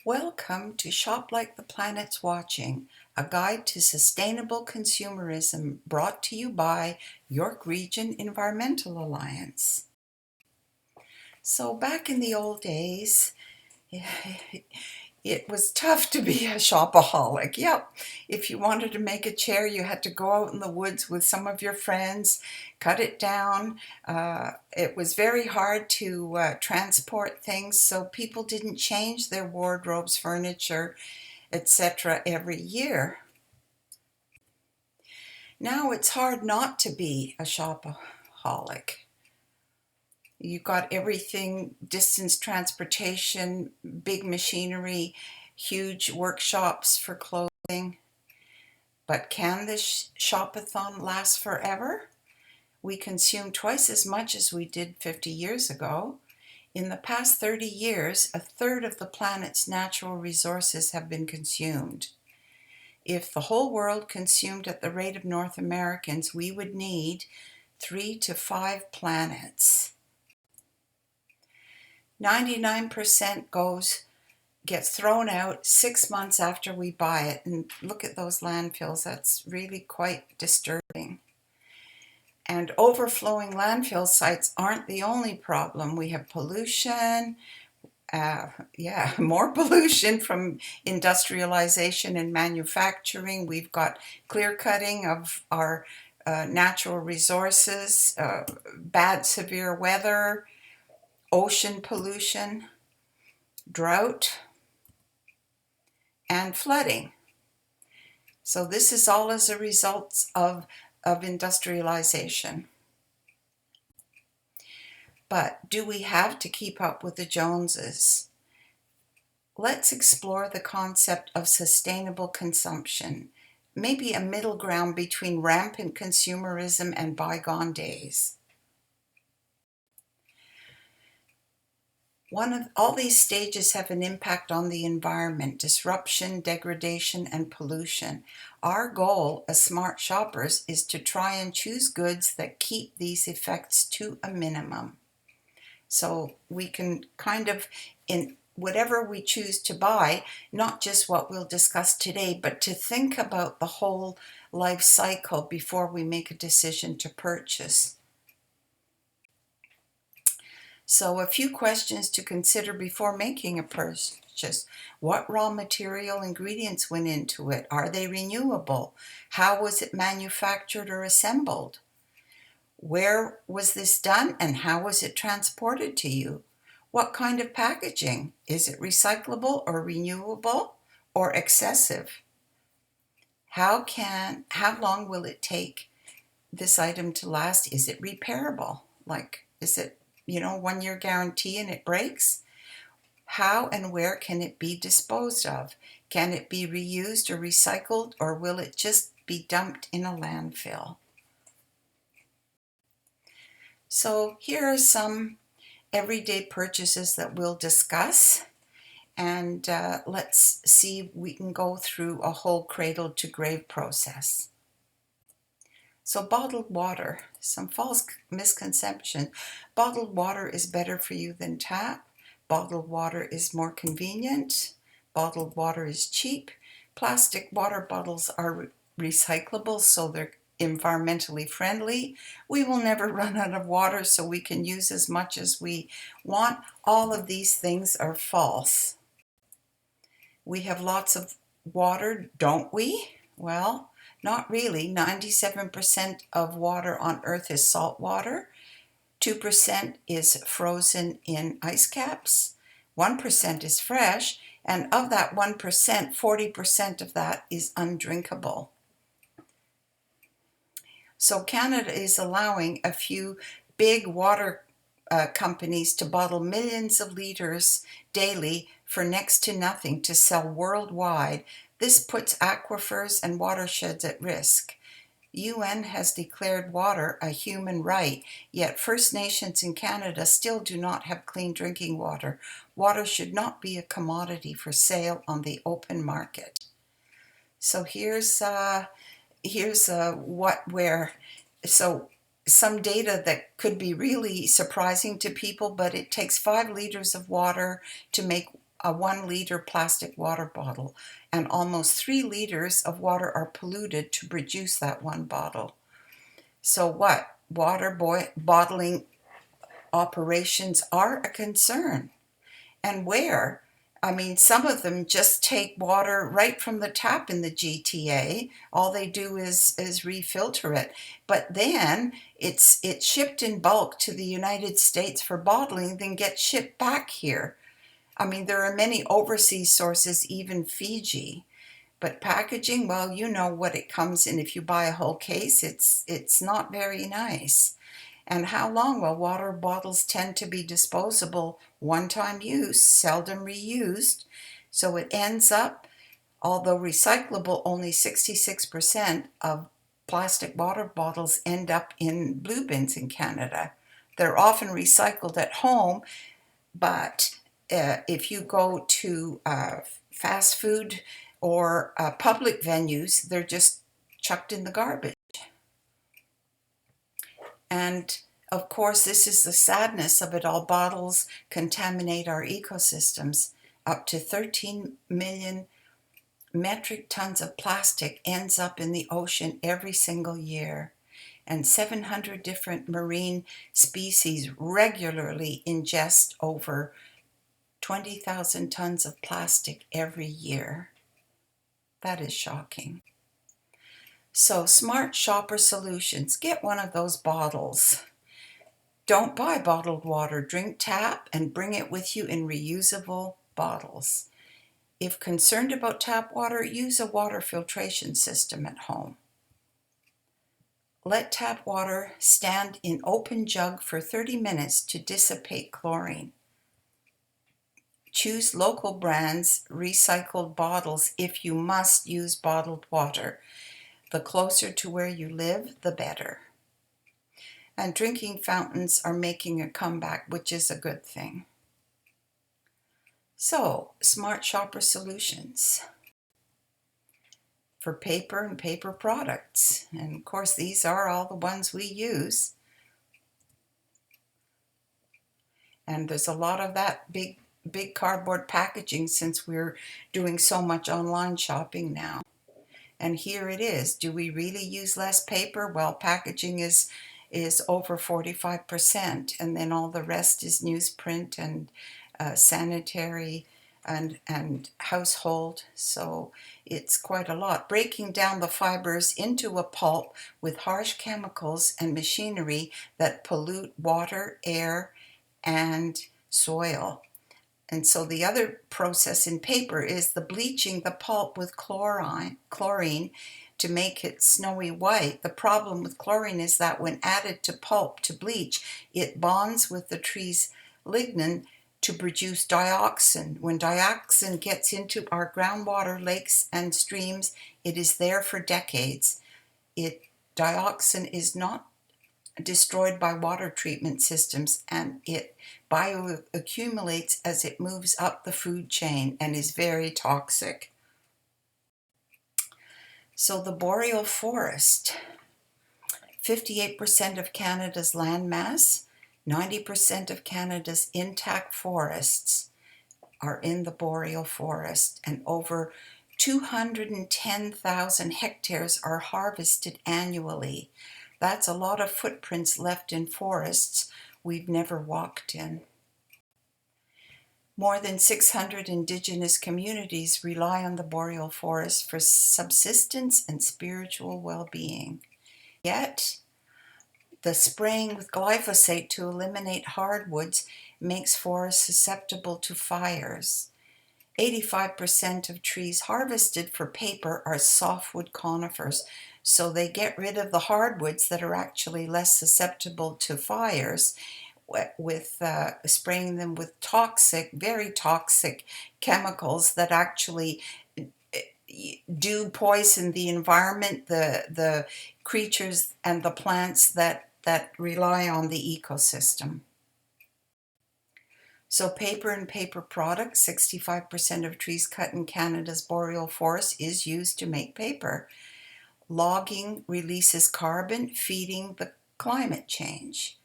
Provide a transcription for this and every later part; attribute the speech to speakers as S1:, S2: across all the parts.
S1: Welcome to Shop Like the Planet's Watching, a guide to sustainable consumerism brought to you by York Region Environmental Alliance. So back in the old days, it was tough to be a shopaholic. Yep, if you wanted to make a chair, you had to go out in the woods with some of your friends, cut it down. It was very hard to transport things, so people didn't change their wardrobes, furniture, etc. every year. Now it's hard not to be a shopaholic. You've got everything, distance transportation, big machinery, huge workshops for clothing. But can this shopathon last forever? We consume twice as much as we did 50 years ago. In the past 30 years, a third of the planet's natural resources have been consumed. If the whole world consumed at the rate of North Americans, we would need 3 to 5 planets. 99% gets thrown out 6 months after we buy it. And look at those landfills. That's really quite disturbing. And overflowing landfill sites aren't the only problem. We have pollution. More pollution from industrialization and manufacturing. We've got clear cutting of our natural resources, bad severe weather, ocean pollution, drought, and flooding. So this is all as a result of industrialization. But do we have to keep up with the Joneses? Let's explore the concept of sustainable consumption, maybe a middle ground between rampant consumerism and bygone days. All these stages have an impact on the environment: disruption, degradation, and pollution. Our goal as smart shoppers is to try and choose goods that keep these effects to a minimum. So we can in whatever we choose to buy, not just what we'll discuss today, but to think about the whole life cycle before we make a decision to purchase. So a few questions to consider before making a purchase. What raw material ingredients went into it? Are they renewable? How was it manufactured or assembled? Where was this done and how was it transported to you? What kind of packaging? Is it recyclable or renewable or excessive? How long will it take this item to last? Is it repairable? Is it 1 year guarantee and it breaks? How and where can it be disposed of? Can it be reused or recycled, or will it just be dumped in a landfill? So here are some everyday purchases that we'll discuss, and let's see if we can go through a whole cradle to grave process. So bottled water, some false misconception. Bottled water is better for you than tap. Bottled water is more convenient. Bottled water is cheap. Plastic water bottles are recyclable, so they're environmentally friendly. We will never run out of water, so we can use as much as we want. All of these things are false. We have lots of water, don't we? Well, not really. 97% of water on Earth is salt water. 2% is frozen in ice caps. 1% is fresh. And of that 1%, 40% of that is undrinkable. So Canada is allowing a few big water companies to bottle millions of liters daily for next to nothing to sell worldwide. This puts aquifers and watersheds at risk. UN has declared water a human right, yet First Nations in Canada still do not have clean drinking water. Water should not be a commodity for sale on the open market. So here's some data that could be really surprising to people, but it takes 5 liters of water to make a 1 liter plastic water bottle, and almost 3 liters of water are polluted to produce that one bottle. So what? Bottling operations are a concern. And where? I mean, some of them just take water right from the tap in the GTA. All they do is refilter it. But then it's shipped in bulk to the United States for bottling, then gets shipped back here. I mean, there are many overseas sources, even Fiji. But packaging, well, you know what it comes in. If you buy a whole case, it's not very nice. And how long? Well, water bottles tend to be disposable, one-time use, seldom reused. So it ends up, although recyclable, only 66% of plastic water bottles end up in blue bins in Canada. They're often recycled at home, but if you go to fast food or public venues, they're just chucked in the garbage. And of course, this is the sadness of it all. Bottles contaminate our ecosystems. Up to 13 million metric tons of plastic ends up in the ocean every single year. And 700 different marine species regularly ingest over 20,000 tons of plastic every year. That is shocking. So, smart shopper solutions. Get one of those bottles. Don't buy bottled water. Drink tap and bring it with you in reusable bottles. If concerned about tap water, use a water filtration system at home. Let tap water stand in open jug for 30 minutes to dissipate chlorine. Choose local brands, recycled bottles if you must use bottled water. The closer to where you live, the better. And drinking fountains are making a comeback, which is a good thing. So, smart shopper solutions for paper and paper products. And of course, these are all the ones we use. And there's a lot of that big cardboard packaging since we're doing so much online shopping now. And here it is. Do we really use less paper? Well, packaging is over 45%, and then all the rest is newsprint and sanitary and household. So it's quite a lot. Breaking down the fibers into a pulp with harsh chemicals and machinery that pollute water, air, and soil. And so the other process in paper is the bleaching the pulp with chlorine to make it snowy white. The problem with chlorine is that when added to pulp to bleach, it bonds with the tree's lignin to produce dioxin. When dioxin gets into our groundwater, lakes, and streams, it is there for decades. Dioxin is not destroyed by water treatment systems, and it bioaccumulates as it moves up the food chain and is very toxic. So the boreal forest, 58% of Canada's landmass, 90% of Canada's intact forests are in the boreal forest, and over 210,000 hectares are harvested annually. That's a lot of footprints left in forests we've never walked in. More than 600 Indigenous communities rely on the boreal forest for subsistence and spiritual well-being. Yet, the spraying with glyphosate to eliminate hardwoods makes forests susceptible to fires. 85% of trees harvested for paper are softwood conifers, so they get rid of the hardwoods that are actually less susceptible to fires with spraying them with very toxic chemicals that actually do poison the environment, the creatures and the plants that rely on the ecosystem. So paper and paper products, 65% of trees cut in Canada's boreal forest is used to make paper. Logging releases carbon, feeding the climate change.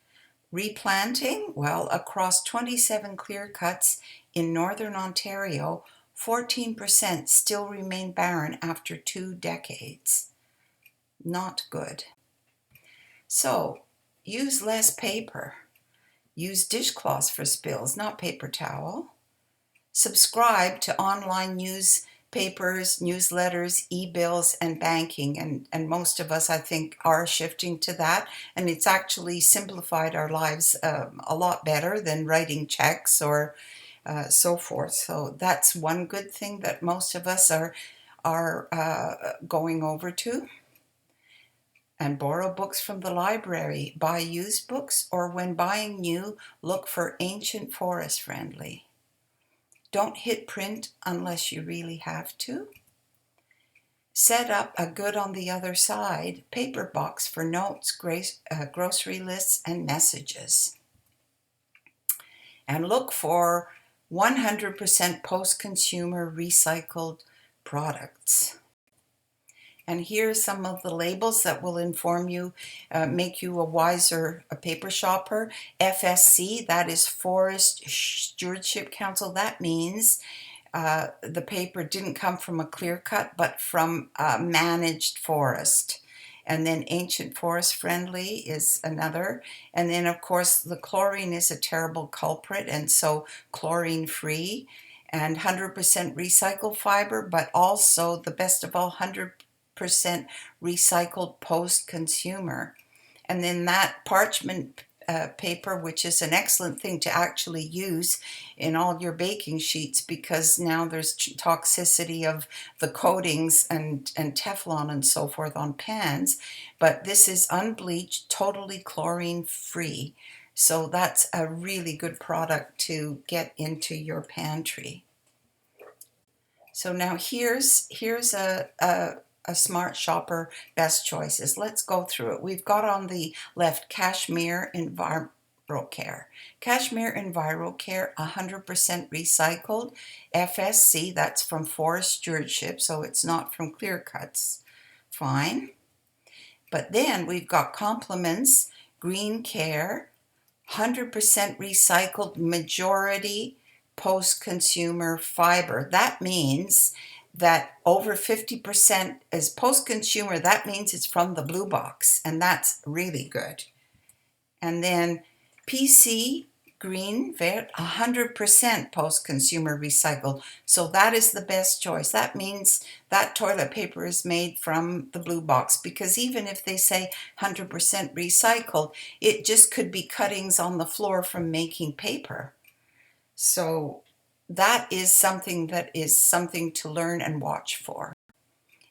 S1: Replanting, well, across 27 clear cuts in Northern Ontario, 14% still remain barren after 2 decades. Not good. So, use less paper. Use dishcloths for spills, not paper towel. Subscribe to online newspapers, newsletters, e-bills, and banking. And most of us, I think, are shifting to that. And it's actually simplified our lives a lot better than writing checks or so forth. So that's one good thing that most of us are going over to. And borrow books from the library. Buy used books, or when buying new, look for ancient forest friendly. Don't hit print unless you really have to. Set up a good on the other side paper box for notes, grocery lists, and messages. And look for 100% post-consumer recycled products. And here are some of the labels that will inform you, make you a wiser paper shopper. FSC, that is Forest Stewardship Council. That means the paper didn't come from a clear cut, but from a managed forest. And then ancient forest friendly is another. And then, of course, the chlorine is a terrible culprit, and so chlorine free. And 100% recycled fiber, but also the best of all, 100% recycled post-consumer. And then that parchment paper, which is an excellent thing to actually use in all your baking sheets, because now there's toxicity of the coatings and Teflon and so forth on pans. But this is unbleached, totally chlorine free. So that's a really good product to get into your pantry. So now here's a smart shopper best choices. Let's go through it. We've got on the left Cashmere EnviroCare. Cashmere EnviroCare, 100% recycled. FSC, that's from Forest Stewardship, so it's not from clear cuts. Fine. But then we've got Compliments Green Care, 100% recycled, majority post-consumer fiber. That means that over 50% is post-consumer. That means it's from the blue box, and that's really good. And then PC Green Vet, 100% post-consumer recycled. So that is the best choice. That means that toilet paper is made from the blue box, because even if they say 100% recycled, it just could be cuttings on the floor from making paper. So that is something to learn and watch for.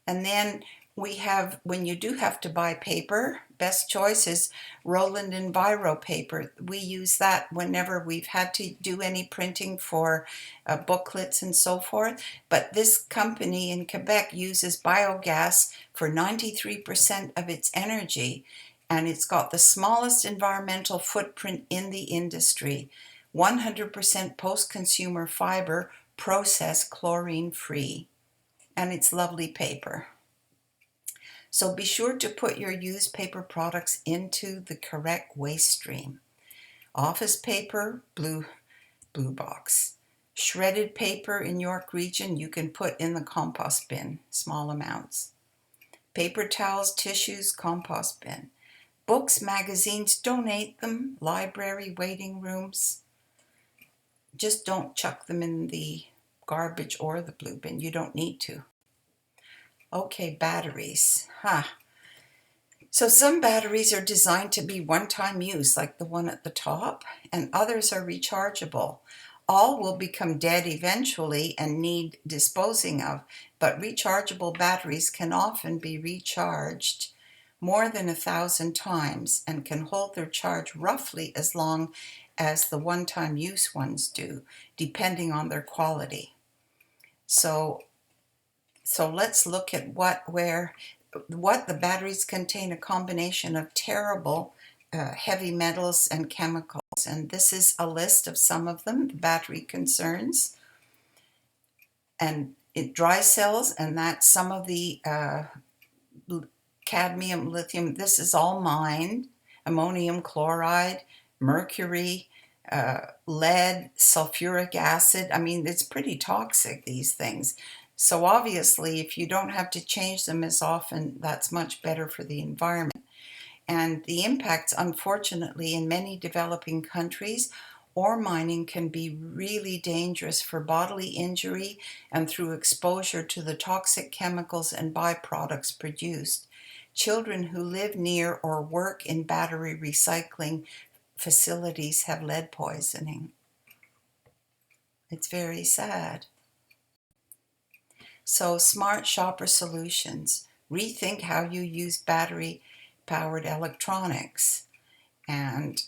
S1: And then we have, when you do have to buy paper, best choice is Roland Enviro paper. We use that whenever we've had to do any printing for booklets and so forth. But this company in Quebec uses biogas for 93% of its energy, and it's got the smallest environmental footprint in the industry. 100% post-consumer fiber, processed chlorine-free, and it's lovely paper. So be sure to put your used paper products into the correct waste stream. Office paper, blue box. Shredded paper in York Region, you can put in the compost bin, small amounts. Paper towels, tissues, compost bin. Books, magazines, donate them. Library, waiting rooms. Just don't chuck them in the garbage or the blue bin. You don't need to. Okay, batteries. So some batteries are designed to be one-time use, like the one at the top, and others are rechargeable. All will become dead eventually and need disposing of, but rechargeable batteries can often be recharged more than 1,000 times and can hold their charge roughly as long as the one-time use ones do, depending on their quality. So let's look at what the batteries contain: a combination of terrible heavy metals and chemicals. And this is a list of some of them, the battery concerns. And dry cells, and that's some of the cadmium, lithium, this is all mined, ammonium chloride, mercury, lead, sulfuric acid. I mean, it's pretty toxic, these things. So obviously, if you don't have to change them as often, that's much better for the environment. And the impacts, unfortunately, in many developing countries, ore mining can be really dangerous for bodily injury and through exposure to the toxic chemicals and byproducts produced. Children who live near or work in battery recycling facilities have lead poisoning. It's very sad. So, smart shopper solutions. Rethink how you use battery powered electronics. And,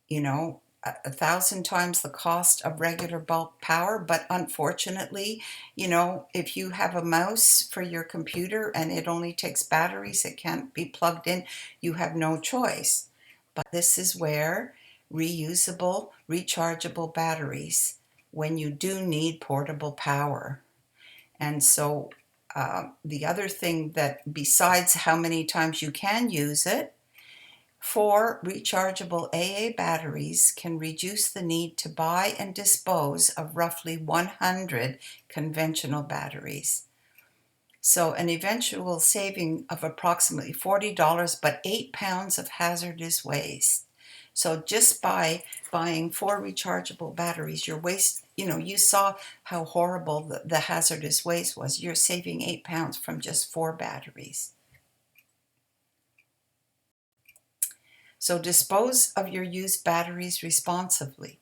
S1: you know, a thousand times the cost of regular bulk power. But unfortunately, if you have a mouse for your computer and it only takes batteries, it can't be plugged in, you have no choice. But this is where reusable, rechargeable batteries, when you do need portable power. And so the other thing that, besides how many times you can use it, 4 rechargeable AA batteries can reduce the need to buy and dispose of roughly 100 conventional batteries. So an eventual saving of approximately $40, but 8 pounds of hazardous waste. So just by buying 4 rechargeable batteries, your waste, you saw how horrible the hazardous waste was. You're saving 8 pounds from just 4 batteries. So dispose of your used batteries responsibly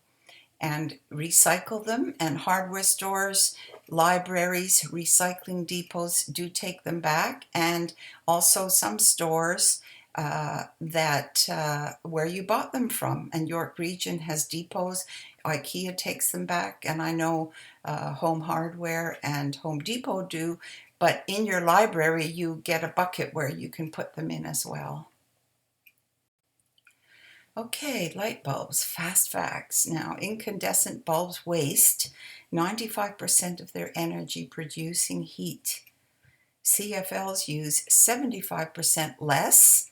S1: and recycle them. And hardware stores, libraries, recycling depots do take them back. And also some stores where you bought them from. And York Region has depots. IKEA takes them back. And I know Home Hardware and Home Depot do. But in your library, you get a bucket where you can put them in as well. Okay, light bulbs, fast facts. Now, incandescent bulbs waste 95% of their energy producing heat. CFLs use 75% less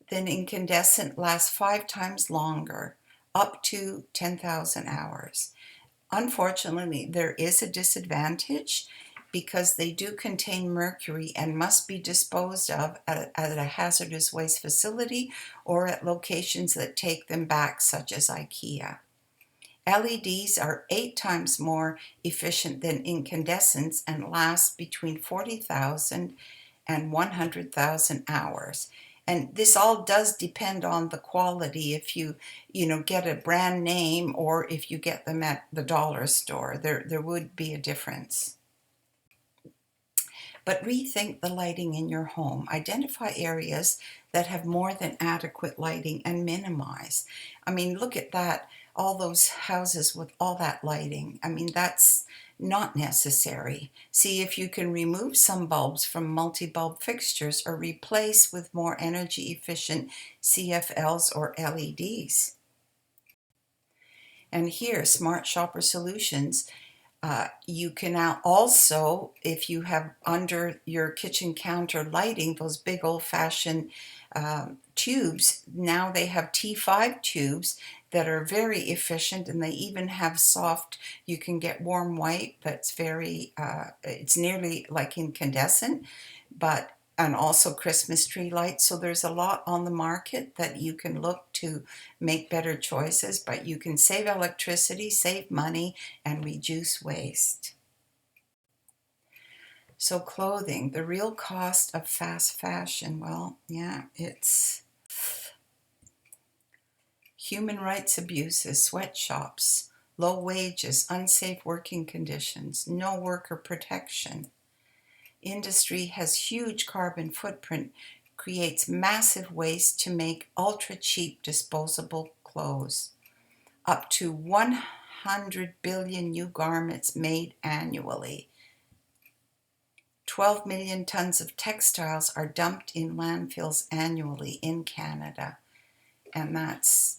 S1: than incandescent, last 5 times longer, up to 10,000 hours. Unfortunately, there is a disadvantage because they do contain mercury and must be disposed of at a hazardous waste facility or at locations that take them back, such as IKEA. LEDs are 8 times more efficient than incandescents and last between 40,000 and 100,000 hours. And this all does depend on the quality. If you get a brand name or if you get them at the dollar store, there would be a difference. But rethink the lighting in your home. Identify areas that have more than adequate lighting and minimize. I mean, look at that, all those houses with all that lighting. I mean, that's not necessary. See if you can remove some bulbs from multi-bulb fixtures or replace with more energy efficient CFLs or LEDs. And here, Smart Shopper Solutions. You can now also, if you have under your kitchen counter lighting, those big old-fashioned tubes, now they have T5 tubes that are very efficient, and they even have soft, you can get warm white that's very, it's nearly like incandescent, and also Christmas tree lights. So there's a lot on the market that you can look to make better choices, but you can save electricity, save money, and reduce waste. So clothing, the real cost of fast fashion. Well, yeah, it's human rights abuses, sweatshops, low wages, unsafe working conditions, no worker protection. Industry has huge carbon footprint, creates massive waste to make ultra-cheap disposable clothes. Up to 100 billion new garments made annually. 12 million tons of textiles are dumped in landfills annually in Canada. And that's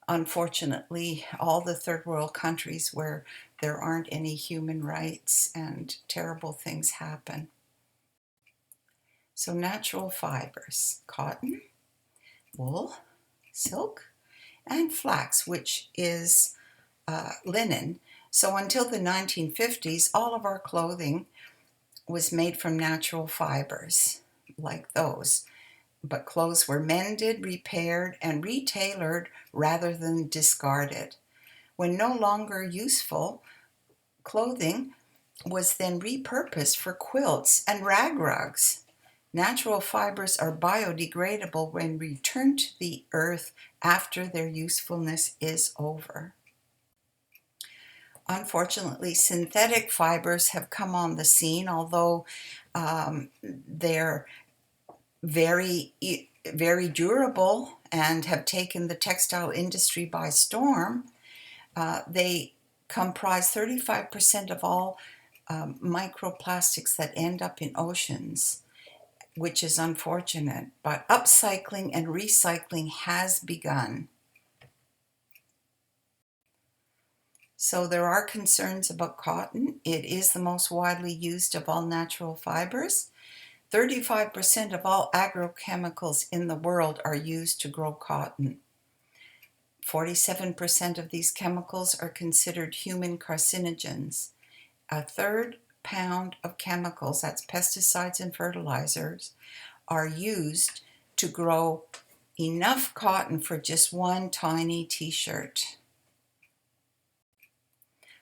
S1: unfortunately all the third world countries where there aren't any human rights and terrible things happen. So natural fibers, cotton, wool, silk, and flax, which is linen. So until the 1950s, all of our clothing was made from natural fibers like those. But clothes were mended, repaired, and retailored rather than discarded. When no longer useful, clothing was then repurposed for quilts and rag rugs. Natural fibers are biodegradable when returned to the earth after their usefulness is over. Unfortunately, synthetic fibers have come on the scene, although they're very durable and have taken the textile industry by storm. They comprise 35% of all microplastics that end up in oceans, which is unfortunate. But upcycling and recycling has begun. So there are concerns about cotton. It is the most widely used of all natural fibers. 35% of all agrochemicals in the world are used to grow cotton. 47% of these chemicals are considered human carcinogens. A third pound of chemicals, that's pesticides and fertilizers, are used to grow enough cotton for just one tiny t-shirt.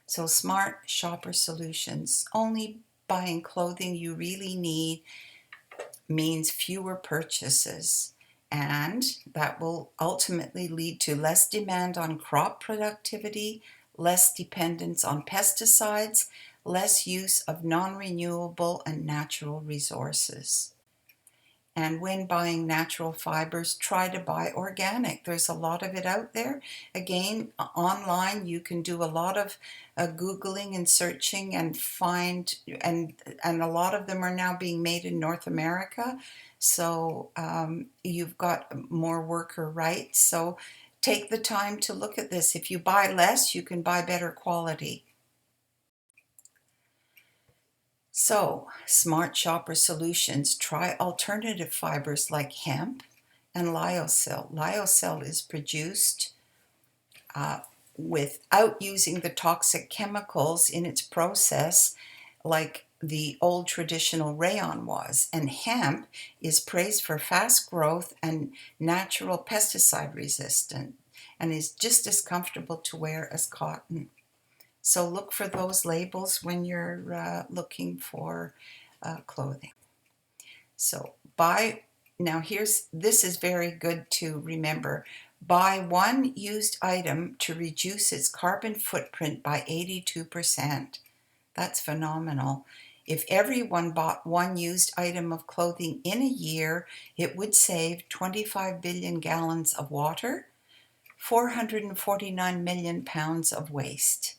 S1: So smart shopper solutions. Only buying clothing you really need means fewer purchases, and that will ultimately lead to less demand on crop productivity, less dependence on pesticides, less use of non-renewable and natural resources. And when buying natural fibers, try to buy organic. There's a lot of it out there. Again, online, you can do a lot of Googling and searching and find, and a lot of them are now being made in North America. So you've got more worker rights. So take the time to look at this. If you buy less, you can buy better quality. So, smart shopper solutions, try alternative fibers like hemp and lyocell. Lyocell is produced without using the toxic chemicals in its process like the old traditional rayon was. And hemp is praised for fast growth and natural pesticide resistant and is just as comfortable to wear as cotton. So look for those labels when you're looking for clothing. So this is very good to remember. Buy one used item to reduce its carbon footprint by 82%. That's phenomenal. If everyone bought one used item of clothing in a year, it would save 25 billion gallons of water, 449 million pounds of waste.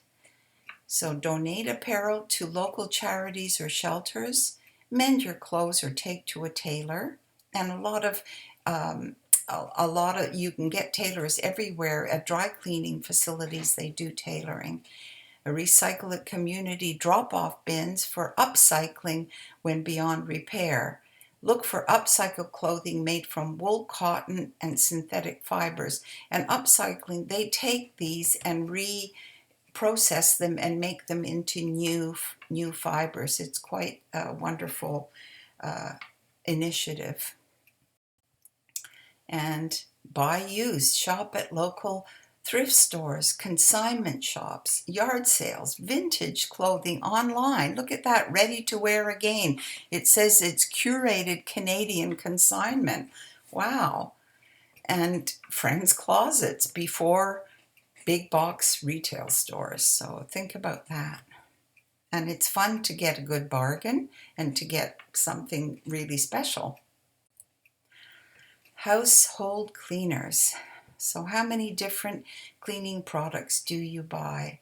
S1: So donate apparel to local charities or shelters, mend your clothes or take to a tailor, and you can get tailors everywhere at dry cleaning facilities. They do tailoring. Recycle at community drop-off bins for upcycling when beyond repair. Look for upcycled clothing made from wool, cotton, and synthetic fibers. And upcycling, they take these and process them and make them into new fibers. It's quite a wonderful initiative. And buy used. Shop at local thrift stores, consignment shops, yard sales, vintage clothing online. Look at that, ready to wear again. It says it's curated Canadian consignment. Wow. And friends' closets before big box retail stores. So think about that. And it's fun to get a good bargain and to get something really special. Household cleaners. So how many different cleaning products do you buy?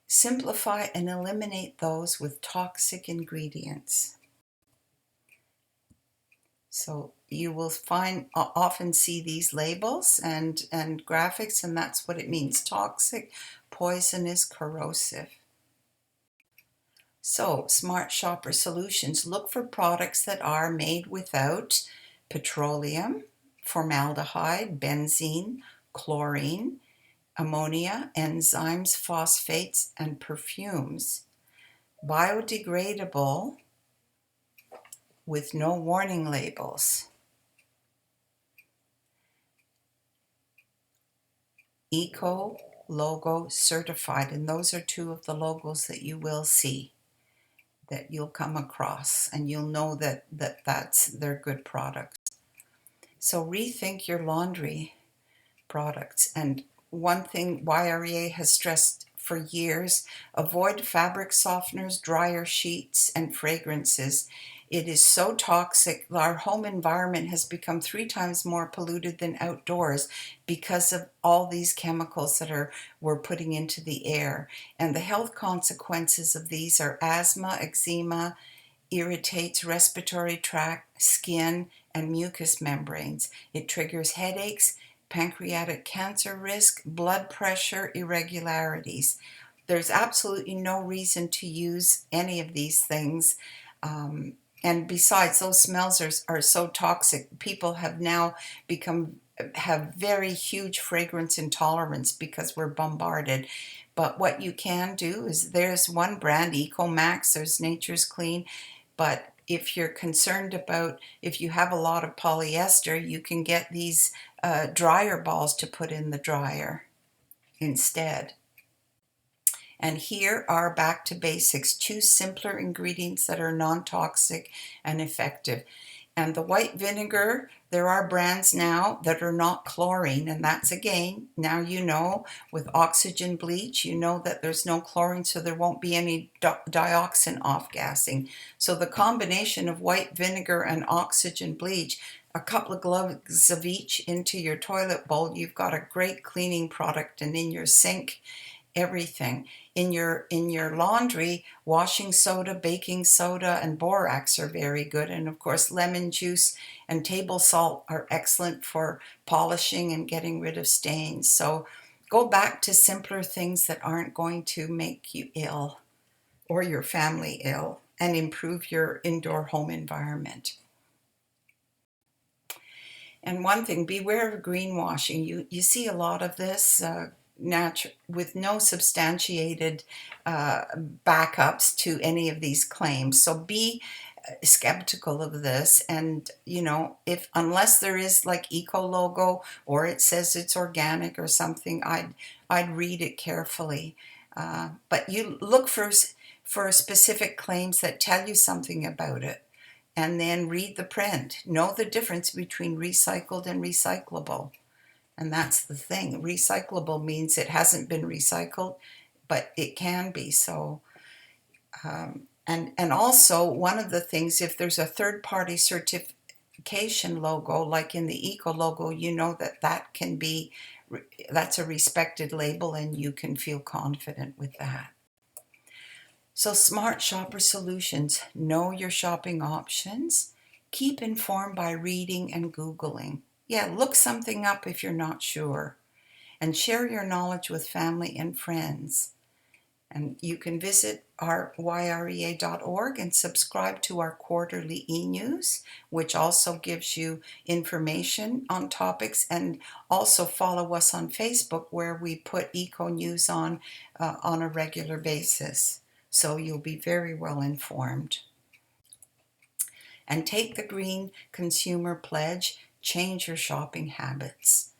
S1: Simplify and eliminate those with toxic ingredients. So you will often see these labels and graphics, and that's what it means: toxic, poisonous, corrosive. So smart shopper solutions, look for products that are made without petroleum, formaldehyde, benzene, chlorine, ammonia, enzymes, phosphates, and perfumes. Biodegradable with no warning labels. Eco logo certified, and those are two of the logos that you will see, that you'll come across, and you'll know that they're good products. So rethink your laundry products. And one thing YREA has stressed for years: avoid fabric softeners, dryer sheets, and fragrances. It is so toxic. Our home environment has become 3 times more polluted than outdoors because of all these chemicals that we're putting into the air. And the health consequences of these are asthma, eczema, irritates respiratory tract, skin, and mucous membranes. It triggers headaches, pancreatic cancer risk, blood pressure irregularities. There's absolutely no reason to use any of these things. And besides, those smells are so toxic. People have very huge fragrance intolerance because we're bombarded. But what you can do is, there's one brand, Ecomax, there's Nature's Clean. But if you're concerned about, if you have a lot of polyester, you can get these dryer balls to put in the dryer instead. And here are back to basics. Choose simpler ingredients that are non-toxic and effective. And the white vinegar, there are brands now that are not chlorine, and that's, again, now you know, with oxygen bleach, you know that there's no chlorine, so there won't be any dioxin off-gassing. So the combination of white vinegar and oxygen bleach, a couple of gloves of each into your toilet bowl, you've got a great cleaning product. And in your sink, everything. In your laundry, washing soda, baking soda, and borax are very good. And of course, lemon juice and table salt are excellent for polishing and getting rid of stains. So go back to simpler things that aren't going to make you ill or your family ill, and improve your indoor home environment. And one thing, beware of greenwashing. You see a lot of this with no substantiated backups to any of these claims. So be skeptical of this. And if, unless there is like eco logo or it says it's organic or something, I'd read it carefully. But you look for specific claims that tell you something about it. And then read the print. Know the difference between recycled and recyclable. And that's the thing. Recyclable means it hasn't been recycled, but it can be. So, and also, one of the things, if there's a third-party certification logo, like in the Eco logo, you know that can be, that's a respected label, and you can feel confident with that. So smart shopper solutions. Know your shopping options. Keep informed by reading and Googling. Yeah, look something up if you're not sure. And share your knowledge with family and friends. And you can visit our yrea.org and subscribe to our quarterly e-news, which also gives you information on topics, and also follow us on Facebook, where we put eco news on a regular basis. So you'll be very well informed. And take the Green Consumer Pledge. Change your shopping habits.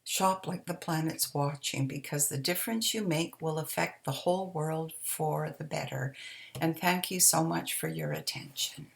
S1: Shop like the planet's watching, because the difference you make will affect the whole world for the better. And thank you so much for your attention.